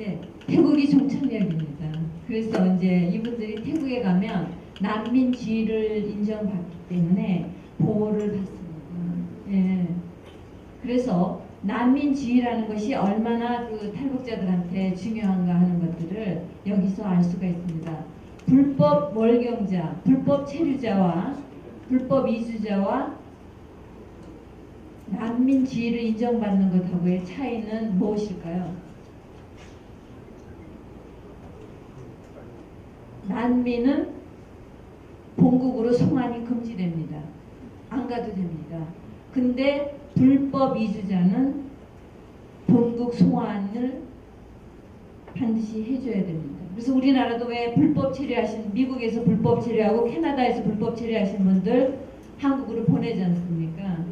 네, 태국이 종착역입니다. 그래서 이제 이분들이 태국에 가면 난민지위를 인정받기 때문에 보호를 받습니다. 예. 그래서 난민지위라는 것이 얼마나 그 탈북자들한테 중요한가 하는 것들을 여기서 알 수가 있습니다. 불법 월경자, 불법 체류자와 불법 이주자와 난민지위를 인정받는 것하고의 차이는 무엇일까요? 난민은 본국으로 송환이 금지됩니다. 안 가도 됩니다. 근데 불법 이주자는 본국 송환을 반드시 해줘야 됩니다. 그래서 우리나라도 왜 불법 체류하신, 미국에서 불법 체류하고 캐나다에서 불법 체류하신 분들 한국으로 보내지 않습니까?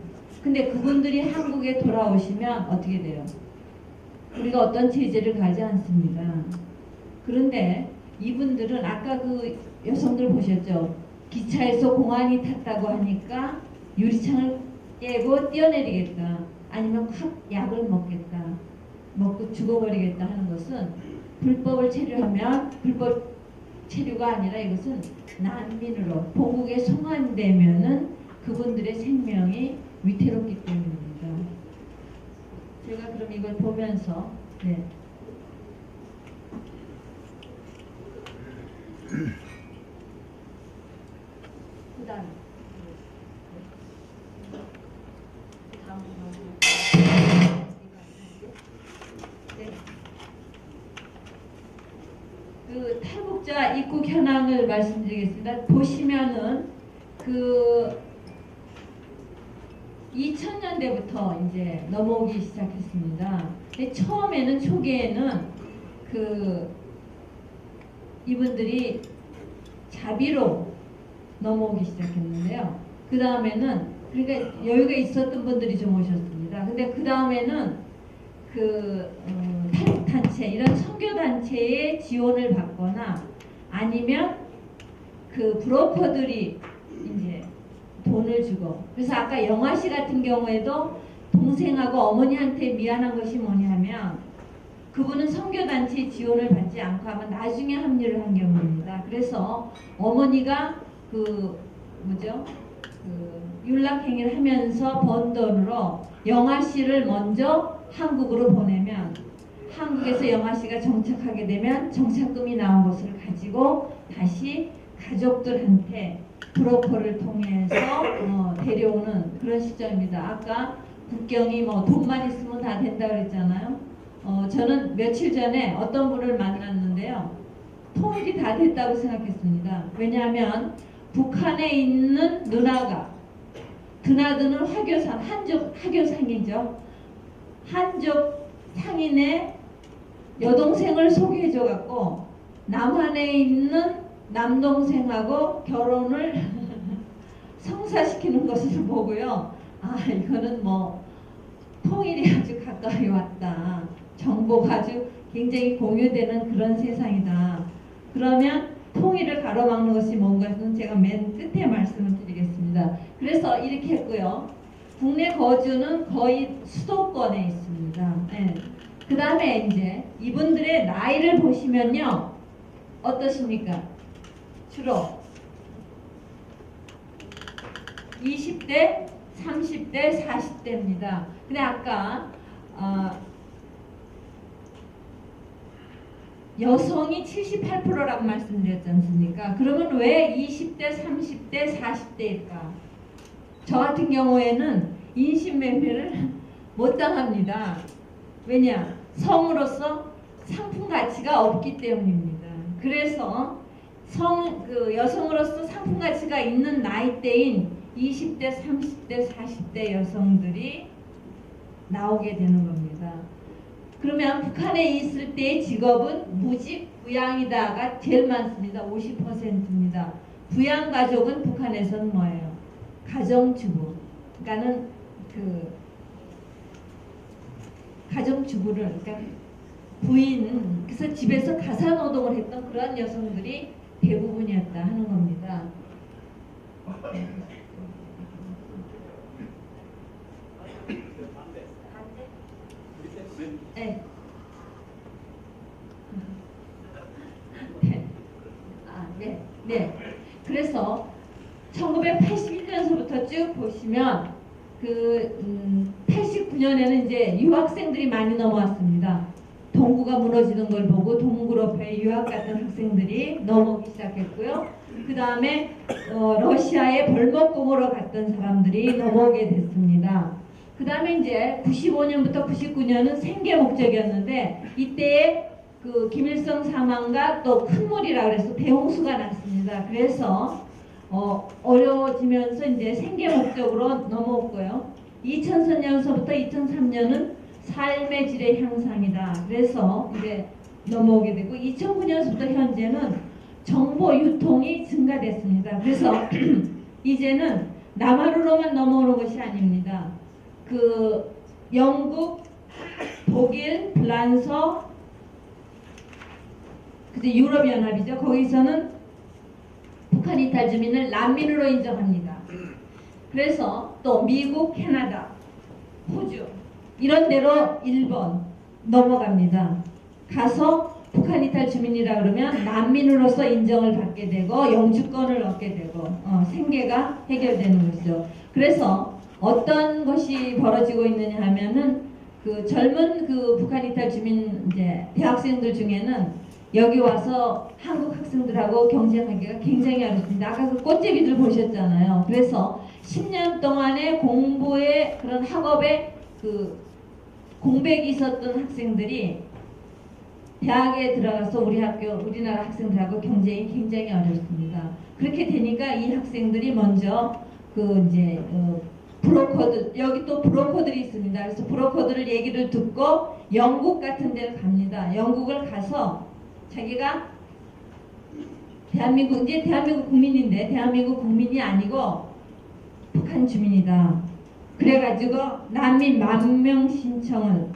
근데 그분들이 한국에 돌아오시면 어떻게 돼요? 우리가 어떤 제재를 가지 않습니다. 그런데 이분들은 아까 그 여성들 보셨죠? 기차에서 공안이 탔다고 하니까 유리창을 깨고 뛰어내리겠다. 아니면 확 약을 먹겠다. 먹고 죽어버리겠다 하는 것은 불법을 체류하면 불법 체류가 아니라 이것은 난민으로 본국에 송환되면은 그분들의 생명이 위태롭기 때문입니다. 제가 그럼 이걸 보면서 네. 그다음 네. 그 탈북자 입국 현황을 말씀드리겠습니다. 보시면은 그 2000년대부터 이제 넘어오기 시작했습니다. 근데 처음에는 초기에는 그 이분들이 자비로 넘어오기 시작했는데요. 그 다음에는 그러니까 여유가 있었던 분들이 좀 오셨습니다. 근데 그 다음에는 그 탈북단체 이런 선교단체의 지원을 받거나 아니면 그 브로커들이 이제 돈을 주고, 그래서 아까 영아씨 같은 경우에도 동생하고 어머니한테 미안한 것이 뭐냐면 그분은 선교단체 지원을 받지 않고 하면 나중에 합류를 한 경우입니다. 그래서 어머니가 그 뭐죠? 그 윤락행위를 하면서 번 돈으로 영아씨를 먼저 한국으로 보내면 한국에서 영아씨가 정착하게 되면 정착금이 나온 것을 가지고 다시 가족들한테 브로커를 통해서 데려오는 그런 시점입니다. 아까 국경이 뭐 돈만 있으면 다 된다 그랬잖아요. 저는 며칠 전에 어떤 분을 만났는데요. 통일이 다 됐다고 생각했습니다. 왜냐하면 북한에 있는 누나가 드나드는 화교상, 한족 화교상이죠. 한족 상인의 여동생을 소개해줘갖고 남한에 있는 남동생하고 결혼을 성사시키는 것을 보고요. 아, 이거는 뭐 통일이 아주 가까이 왔다. 정보가 아주 굉장히 공유되는 그런 세상이다. 그러면 통일을 가로막는 것이 뭔가는 제가 맨 끝에 말씀을 드리겠습니다. 그래서 이렇게 했고요. 국내 거주는 거의 수도권에 있습니다. 네. 그 다음에 이제 이분들의 나이를 보시면요. 어떠십니까? 주로 20대, 30대, 40대입니다. 근데 아까 여성이 78%라고 말씀드렸지 않습니까? 그러면 왜 20대, 30대, 40대일까? 저 같은 경우에는 인신매매를 못 당합니다. 왜냐? 성으로서 상품 가치가 없기 때문입니다. 그래서 여성으로서 상품 가치가 있는 나이대인 20대, 30대, 40대 여성들이 나오게 되는 겁니다. 그러면 북한에 있을 때의 직업은 무직, 부양이다가 제일 많습니다. 50%입니다. 부양가족은 북한에서는 뭐예요? 가정주부. 그러니까는 그 가정주부를, 그러니까 부인, 그래서 집에서 가사노동을 했던 그런 여성들이 대부분이었다 하는 겁니다. 네. 네. 그래서 1981년서부터 쭉 보시면 89년에는 이제 유학생들이 많이 넘어왔습니다. 동구가 무너지는 걸 보고 동구로페 유학 갔던 학생들이 넘어오기 시작했고요. 그 다음에 러시아에 벌목공으로 갔던 사람들이 넘어오게 됐습니다. 그 다음에 이제 95년부터 99년은 생계 목적이었는데 이때에 김일성 사망과 또 큰 물이라 그래서 대홍수가 났습니다. 그래서 어려워지면서 이제 생계 목적으로 넘어왔고요. 2000년서부터 2003년은 삶의 질의 향상이다. 그래서 이제 넘어오게 되고 2009년부터 현재는 정보 유통이 증가됐습니다. 그래서 이제는 남하루로만 넘어오는 것이 아닙니다. 영국, 독일, 프랑서, 유럽연합이죠. 거기서는 북한 이탈 주민을 난민으로 인정합니다. 그래서 또 미국, 캐나다, 호주 이런 데로 일본 넘어갑니다. 가서 북한 이탈 주민이라 그러면 난민으로서 인정을 받게 되고 영주권을 얻게 되고 생계가 해결되는 것이죠. 그래서 어떤 것이 벌어지고 있느냐 하면은 젊은 북한 이탈 주민 이제 대학생들 중에는 여기 와서 한국 학생들하고 경쟁하기가 굉장히 어렵습니다. 아까 꽃제비들 보셨잖아요. 그래서 10년 동안의 공부에 그런 학업에 공백이 있었던 학생들이 대학에 들어가서 우리나라 학생들하고 경쟁이 굉장히 어렵습니다. 그렇게 되니까 이 학생들이 먼저 브로커들, 여기 또 브로커들이 있습니다. 그래서 브로커들 얘기를 듣고 영국 같은 데를 갑니다. 영국을 가서 자기가 대한민국 국민인데 대한민국 국민이 아니고 북한 주민이다. 그래가지고 난민 10,000명 신청을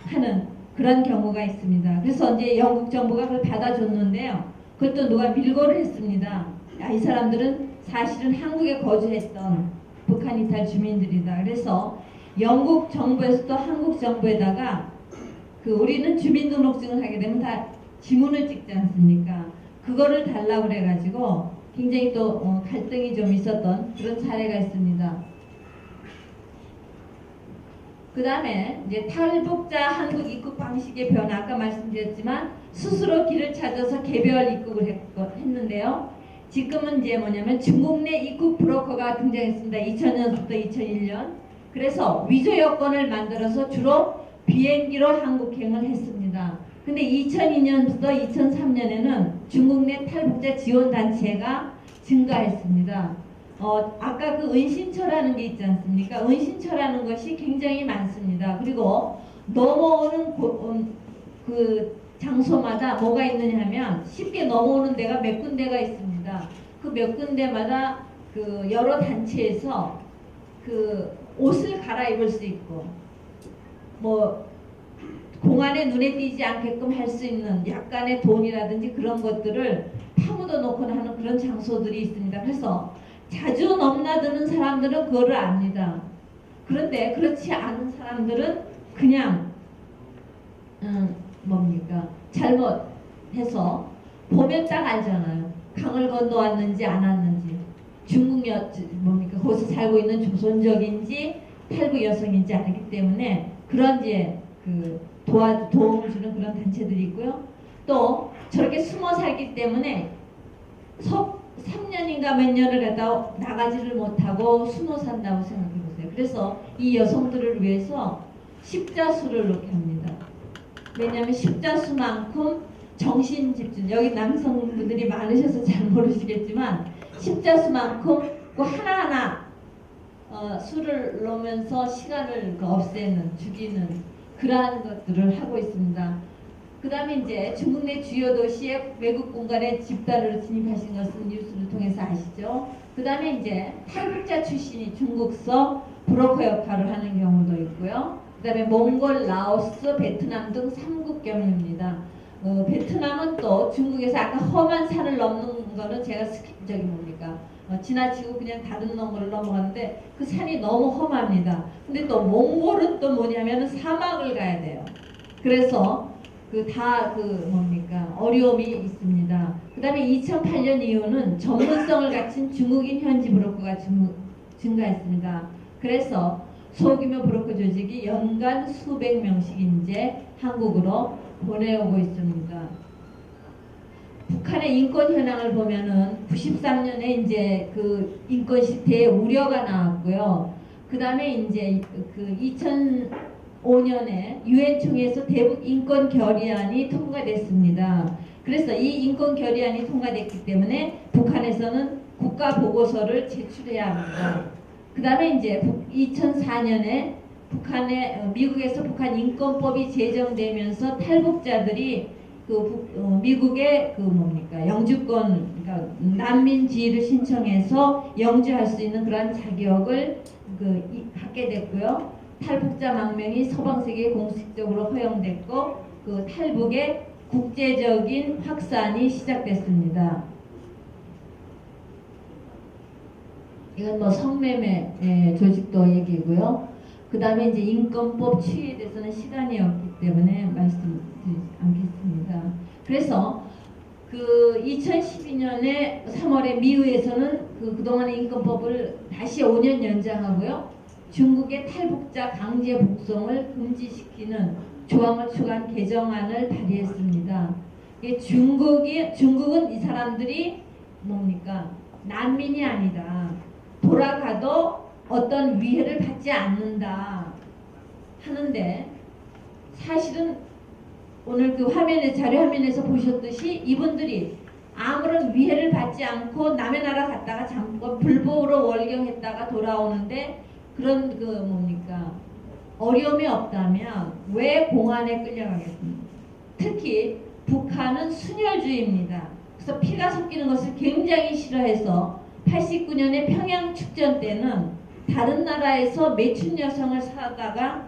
하는 그런 경우가 있습니다. 그래서 이제 영국 정부가 그걸 받아줬는데요. 그것도 누가 밀고를 했습니다. 이 사람들은 사실은 한국에 거주했던 북한 이탈 주민들이다. 그래서 영국 정부에서 또 한국 정부에다가 우리는 주민등록증을 하게 되면 다 지문을 찍지 않습니까? 그거를 달라고 그래가지고 굉장히 또 갈등이 좀 있었던 그런 사례가 있습니다. 그 다음에 이제 탈북자 한국 입국 방식의 변화, 아까 말씀드렸지만 스스로 길을 찾아서 개별 입국을 했는데요. 지금은 이제 뭐냐면 중국 내 입국 브로커가 등장했습니다. 2000년부터 2001년. 그래서 위조 여권을 만들어서 주로 비행기로 한국행을 했습니다. 근데 2002년부터 2003년에는 중국 내 탈북자 지원단체가 증가했습니다. 아까 은신처라는 게 있지 않습니까? 은신처라는 것이 굉장히 많습니다. 그리고 넘어오는 장소마다 뭐가 있느냐 하면 쉽게 넘어오는 데가 몇 군데가 있습니다. 그 몇 군데마다 여러 단체에서 옷을 갈아입을 수 있고 공안에 눈에 띄지 않게끔 할 수 있는 약간의 돈이라든지 그런 것들을 파묻어 놓거나 하는 그런 장소들이 있습니다. 그래서 자주 넘나드는 사람들은 그거를 압니다. 그런데 그렇지 않은 사람들은 그냥 잘못해서 보면 딱 알잖아요. 강을 건너왔는지 안 왔는지, 거기서 살고 있는 조선족인지 탈북 여성인지 알기 때문에 그런 이제 도움을 주는 그런 단체들이 있고요. 또 저렇게 숨어 살기 때문에 3년인가 몇 년을 갖다 나가지를 못하고 숨어 산다고 생각해 보세요. 그래서 이 여성들을 위해서 십자수를 놓게 합니다. 왜냐하면 십자수만큼 정신 집중, 여기 남성분들이 많으셔서 잘 모르시겠지만 십자수만큼 하나하나 수를 놓으면서 시간을 없애는, 죽이는 그러한 것들을 하고 있습니다. 그 다음에 이제 중국 내 주요 도시에 외국 공간에 집단으로 진입하신 것은 뉴스를 통해서 아시죠. 그 다음에 이제 탈북자 출신이 중국서 브로커 역할을 하는 경우도 있고요. 그 다음에 몽골, 라오스, 베트남 등 3국경입니다. 베트남은 또 중국에서 아까 험한 산을 넘는 거는 제가 지나치고 그냥 다른 놈을 넘어가는데 그 산이 너무 험합니다. 근데 또 몽골은 또 뭐냐면 사막을 가야 돼요. 그래서 뭡니까 어려움이 있습니다. 그 다음에 2008년 이후는 전문성을 갖춘 중국인 현지 브로커가 증가했습니다. 그래서 소규모 브로커 조직이 연간 수백 명씩 이제 한국으로 보내오고 있습니다. 북한의 인권 현황을 보면은 93년에 이제 그 인권 실태에 우려가 나왔고요. 그 다음에 이제 그 2005년에 유엔 총회에서 대북 인권 결의안이 통과됐습니다. 그래서 이 인권 결의안이 통과됐기 때문에 북한에서는 국가 보고서를 제출해야 합니다. 그 다음에 이제 2004년에 미국에서 북한 인권법이 제정되면서 탈북자들이 미국의 영주권, 그러니까 난민 지위를 신청해서 영주할 수 있는 그런 자격을 갖게 됐고요. 탈북자 망명이 서방 세계에 공식적으로 허용됐고 그 탈북의 국제적인 확산이 시작됐습니다. 이건 뭐 성매매 조직도 얘기고요. 그 다음에 이제 인권법 취지에 대해서는 시간이 없기 때문에 말씀드리지 않겠습니다. 그래서 그 2012년에 3월에 미의에서는 그동안의 인권법을 다시 5년 연장하고요. 중국의 탈북자 강제 북송을 금지시키는 조항을 추가한 개정안을 발의했습니다. 중국은 이 사람들이 난민이 아니다. 돌아가도 어떤 위해를 받지 않는다 하는데 사실은 오늘 그 자료 화면에서 보셨듯이 이분들이 아무런 위해를 받지 않고 남의 나라 갔다가 잠깐 불법으로 월경했다가 돌아오는데 그런 어려움이 없다면 왜 공안에 끌려가겠습니까? 특히 북한은 순혈주의입니다. 그래서 피가 섞이는 것을 굉장히 싫어해서 89년에 평양 축전 때는 다른 나라에서 매춘 여성을 사다가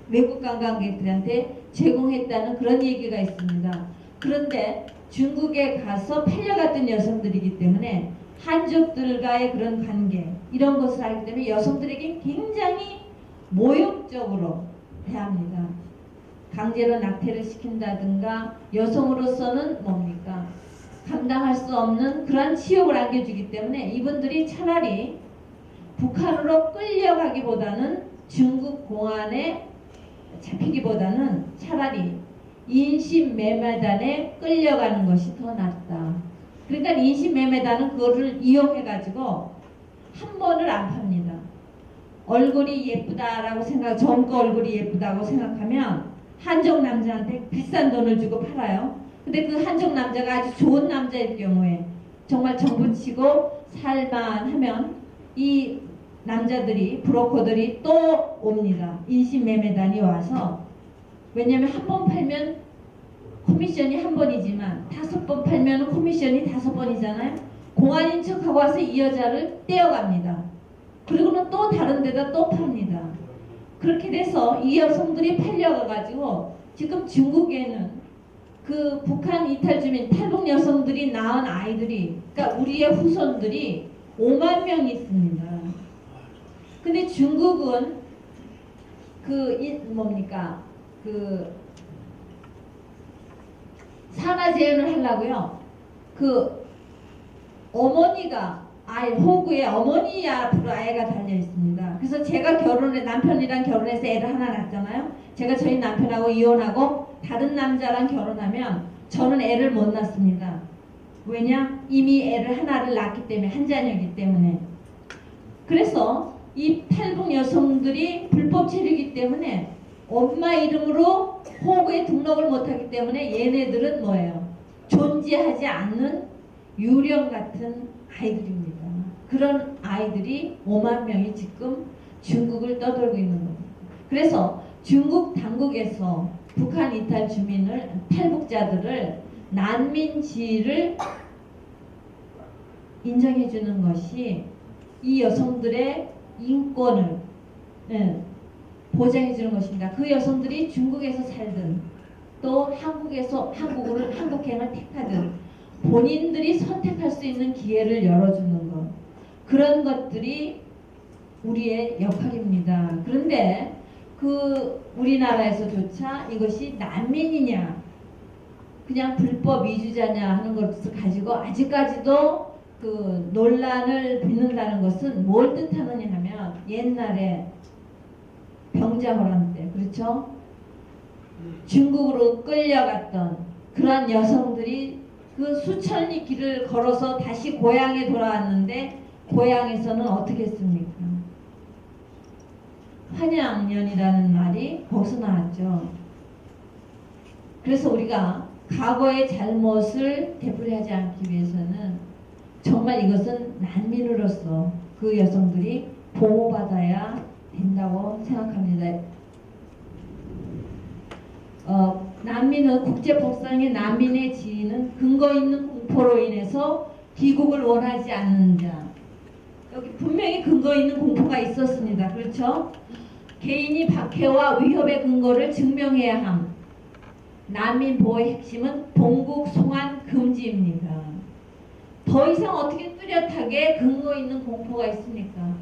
외국 관광객들한테 제공했다는 그런 얘기가 있습니다. 그런데 중국에 가서 팔려갔던 여성들이기 때문에 한족들과의 그런 관계 이런 것을 알기 때문에 여성들에게 굉장히 모욕적으로 대합니다. 강제로 낙태를 시킨다든가 여성으로서는 감당할 수 없는 그런 치욕을 안겨주기 때문에 이분들이 차라리 북한으로 끌려가기보다는 중국 공안에 잡히기보다는 차라리 인신매매단에 끌려가는 것이 더 낫다. 그러니까 인신매매단은 그거를 이용해가지고 한 번을 안 팝니다. 얼굴이 예쁘다라고 젊고 얼굴이 예쁘다고 생각하면 한족 남자한테 비싼 돈을 주고 팔아요. 근데 그 한족 남자가 아주 좋은 남자일 경우에 정말 정부치고 살만하면 이 남자들이 브로커들이 또 옵니다. 인신매매단이 와서 왜냐하면 한 번 팔면 커미션이 한 번이지만 5번 팔면 커미션이 5번이잖아요. 공안인 척하고 와서 이 여자를 떼어갑니다. 그리고는 또 다른 데다 또 팝니다. 그렇게 돼서 이 여성들이 팔려가가지고 지금 중국에는 그 북한 이탈 주민 탈북 여성들이 낳은 아이들이 그러니까 우리의 후손들이 5만 명 있습니다. 근데 중국은 산하 제한을 하려고요. 어머니가 호구에 어머니 앞으로 아이가 달려 있습니다. 그래서 제가 남편이랑 결혼해서 애를 하나 낳았잖아요. 제가 저희 남편하고 이혼하고 다른 남자랑 결혼하면 저는 애를 못 낳습니다. 왜냐? 이미 애를 하나를 낳기 때문에 한 자녀이기 때문에. 그래서 이 탈북 여성들이 불법 체류이기 때문에 엄마 이름으로 호구에 등록을 못하기 때문에 얘네들은 뭐예요? 존재하지 않는 유령 같은 아이들입니다. 그런 아이들이 5만 명이 지금 중국을 떠돌고 있는 겁니다. 그래서 중국 당국에서 북한 이탈 주민을 탈북자들을 난민지를 인정해 주는 것이 이 여성들의 인권을 보장해 주는 것입니다. 그 여성들이 중국에서 살든 또 한국행을 택하든 본인들이 선택할 수 있는 기회를 열어주는 것, 그런 것들이 우리의 역할입니다. 그런데 우리나라에서조차 이것이 난민이냐 그냥 불법 이주자냐 하는 것을 가지고 아직까지도 그 논란을 빚는다는 것은 뭘 뜻하느냐 하면 옛날에 병자호란 때 그렇죠? 중국으로 끌려갔던 그런 여성들이 그 수천리 길을 걸어서 다시 고향에 돌아왔는데 고향에서는 어떻게 했습니까? 환양년이라는 말이 거기서 나왔죠. 그래서 우리가 과거의 잘못을 되풀이하지 않기 위해서는 정말 이것은 난민으로서 그 여성들이 보호받아야 된다고 생각합니다. 난민은 국제법상의 난민의 지위는 근거 있는 공포로 인해서 귀국을 원하지 않는 자. 여기 분명히 근거 있는 공포가 있었습니다. 그렇죠? 개인이 박해와 위협의 근거를 증명해야 함. 난민 보호의 핵심은 본국 송환 금지입니다. 더 이상 어떻게 뚜렷하게 근거 있는 공포가 있습니까?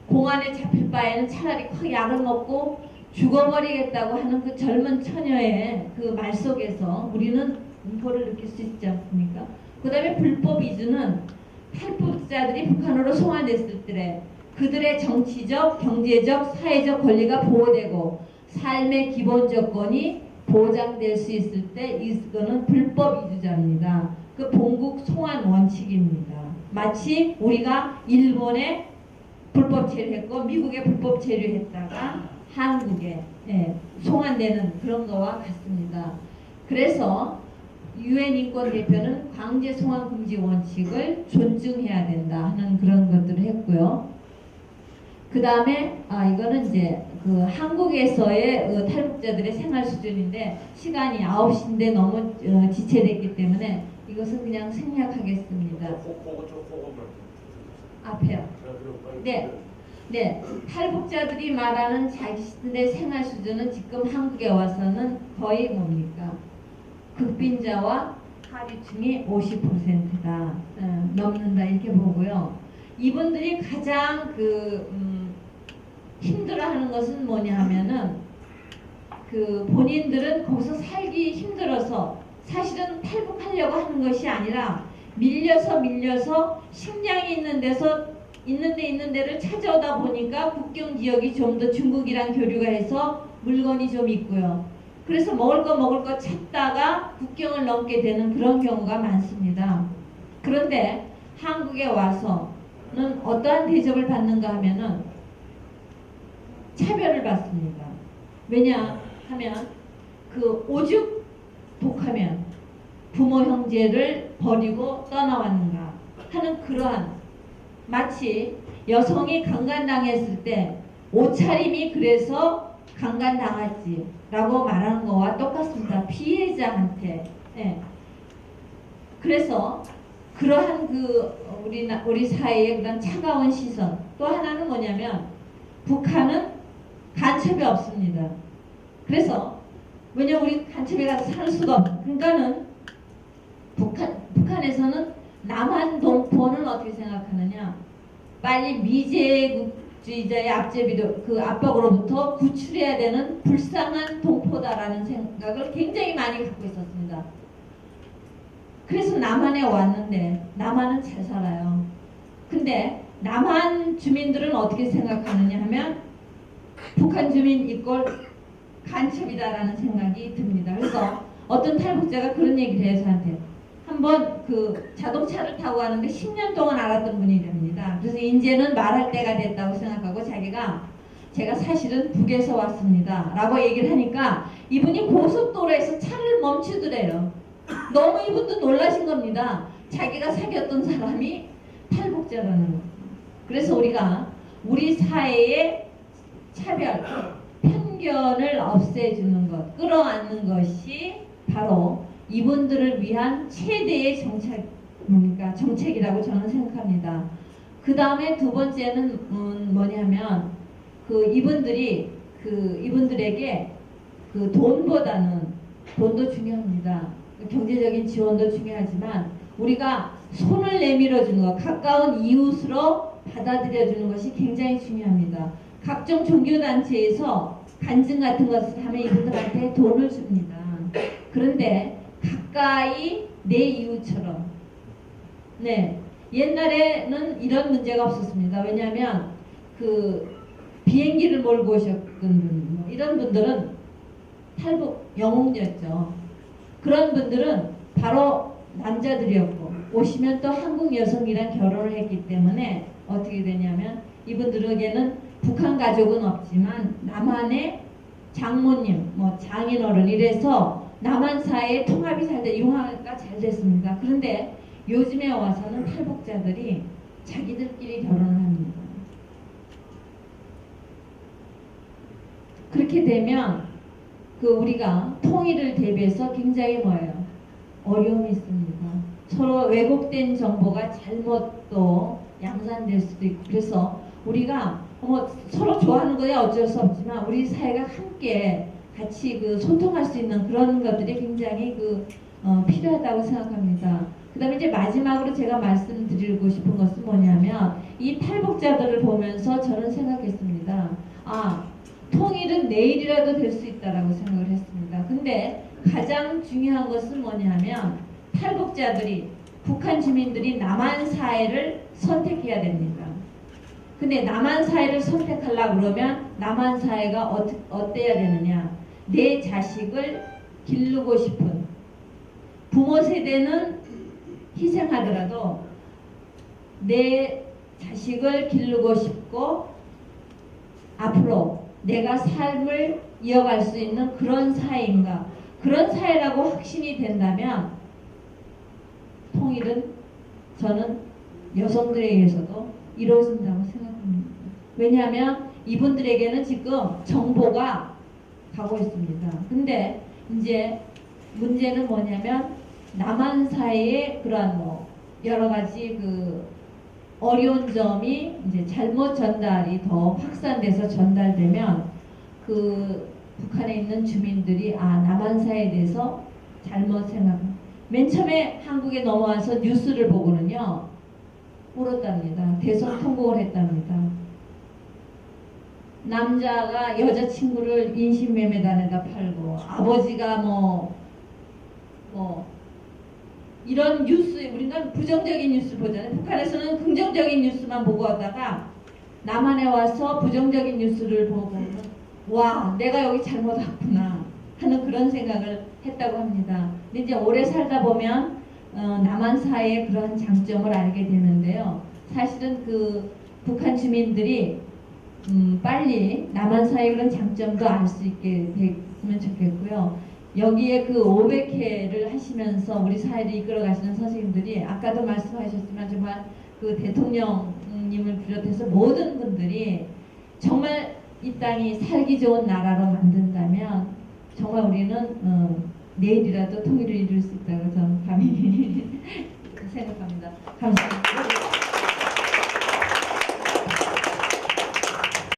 공안에 잡힐 바에는 차라리 큰 약을 먹고 죽어버리겠다고 하는 그 젊은 처녀의 그 말 속에서 우리는 공포를 느낄 수 있지 않습니까? 그 다음에 불법 이주는 탈북자들이 북한으로 송환됐을 때 그들의 정치적, 경제적, 사회적 권리가 보호되고 삶의 기본 조건이 보장될 수 있을 때 이거는 불법 이주자입니다. 그 본국 송환 원칙입니다. 마치 우리가 일본에 불법 체류했고 미국에 불법 체류했다가 한국에 송환되는 그런 거와 같습니다. 그래서 유엔 인권 대표는 강제 송환 금지 원칙을 존중해야 된다 하는 그런 것들을 했고요. 그 다음에 이거는 이제 그 한국에서의 탈북자들의 생활 수준인데 시간이 9시인데 너무 지체됐기 때문에 이것은 그냥 생략하겠습니다. 앞에요. 네, 탈북자들이 말하는 자기들의 생활 수준은 지금 한국에 와서는 거의 뭡니까? 극빈자와 하류층이 50%다 넘는다 이렇게 보고요. 이분들이 가장 힘들어하는 것은 뭐냐 하면은 본인들은 거기서 살기 힘들어서 사실은 탈북하려고 하는 것이 아니라 밀려서 식량이 있는 데를 찾아오다 보니까 국경 지역이 좀 더 중국이랑 교류가 해서 물건이 좀 있고요. 그래서 먹을 거 찾다가 국경을 넘게 되는 그런 경우가 많습니다. 그런데 한국에 와서는 어떠한 대접을 받는가 하면은 차별을 받습니다. 왜냐 하면 오죽 독하면 부모 형제를 버리고 떠나왔는가 하는 그러한 마치 여성이 강간당했을 때 옷차림이 그래서 강간당했지 라고 말하는 거와 똑같습니다. 피해자한테. 그래서 그러한 우리 사회의 그런 차가운 시선 또 하나는 뭐냐면 북한은 간첩이 없습니다. 그래서 왜냐면 우리 간첩에 가서 살 수가 없어. 그러니까는 북한에서는 남한 동포는 어떻게 생각하느냐? 빨리 미제국주의자의 압박으로부터 구출해야 되는 불쌍한 동포다라는 생각을 굉장히 많이 갖고 있었습니다. 그래서 남한에 왔는데 남한은 잘 살아요. 근데 남한 주민들은 어떻게 생각하느냐 하면 북한 주민 이꼴 간첩이다라는 생각이 듭니다. 그래서 어떤 탈북자가 그런 얘기를 해요 저한테. 한번 자동차를 타고 가는데 10년 동안 알았던 분이 됩니다. 그래서 이제는 말할 때가 됐다고 생각하고 제가 사실은 북에서 왔습니다 라고 얘기를 하니까 이분이 고속도로에서 차를 멈추더래요. 너무 이분도 놀라신 겁니다. 자기가 사귀었던 사람이 탈북자라는 거. 그래서 우리가 우리 사회의 차별, 편견을 없애주는 것, 끌어안는 것이 바로 이분들을 위한 최대의 정책이라고 저는 생각합니다. 그 다음에 두 번째는 뭐냐면 이분들에게 돈보다는 돈도 중요합니다. 경제적인 지원도 중요하지만 우리가 손을 내밀어 주는 것, 가까운 이웃으로 받아들여 주는 것이 굉장히 중요합니다. 각종 종교단체에서 간증 같은 것을 하면 이분들한테 돈을 줍니다. 그런데 가까이 내 이웃처럼. 네, 옛날에는 이런 문제가 없었습니다. 왜냐하면 그 비행기를 몰고 오셨던 분, 이런 분들은 탈북 영웅이었죠. 그런 분들은 바로 남자들이었고, 오시면 또 한국 여성이랑 결혼을 했기 때문에 어떻게 되냐면 이분들에게는 북한 가족은 없지만 남한의 장모님, 뭐 장인어른 이래서 남한 사회의 통합이 융화가 잘 됐습니다. 그런데 요즘에 와서는 탈북자들이 자기들끼리 결혼을 합니다. 그렇게 되면 우리가 통일을 대비해서 굉장히 뭐예요? 어려움이 있습니다. 서로 왜곡된 정보가 잘못 또 양산될 수도 있고, 그래서 우리가 서로 좋아하는 거야 어쩔 수 없지만 우리 사회가 함께 같이 소통할 수 있는 그런 것들이 굉장히 필요하다고 생각합니다. 그 다음에 이제 마지막으로 제가 말씀드리고 싶은 것은 뭐냐면 이 탈북자들을 보면서 저는 생각했습니다. 통일은 내일이라도 될 수 있다라고 생각을 했습니다. 근데 가장 중요한 것은 뭐냐면 탈북자들이, 북한 주민들이 남한 사회를 선택해야 됩니다. 근데 남한 사회를 선택하려고 그러면 남한 사회가 어때야 되느냐? 내 자식을 기르고 싶은, 부모 세대는 희생하더라도 내 자식을 기르고 싶고 앞으로 내가 삶을 이어갈 수 있는 그런 사회인가, 그런 사회라고 확신이 된다면 통일은 저는 여성들에 의해서도 이루어진다고 생각합니다. 왜냐하면 이분들에게는 지금 정보가 가고 있습니다. 근데 이제 문제는 뭐냐면 남한 사회의 그러한 여러 가지 어려운 점이 이제 잘못 전달이 더 확산돼서 전달되면 북한에 있는 주민들이 남한 사회에 대해서 잘못 맨 처음에 한국에 넘어와서 뉴스를 보고는요 울었답니다. 대성 통곡을 했답니다. 남자가 여자친구를 인신매매단에다 팔고, 아버지가 이런 뉴스, 우리는 부정적인 뉴스 보잖아요. 북한에서는 긍정적인 뉴스만 보고 하다가 남한에 와서 부정적인 뉴스를 보고 와, 내가 여기 잘못 왔구나 하는 그런 생각을 했다고 합니다. 근데 이제 오래 살다 보면 남한 사회의 그런 장점을 알게 되는데요. 사실은 북한 주민들이 빨리 남한 사회의 그런 장점도 알 수 있게 됐으면 좋겠고요. 여기에 500회를 하시면서 우리 사회를 이끌어 가시는 선생님들이 아까도 말씀하셨지만 정말 대통령님을 비롯해서 모든 분들이 정말 이 땅이 살기 좋은 나라로 만든다면 정말 우리는 내일이라도 통일을 이룰 수 있다고 저는 감히 생각합니다. 감사합니다.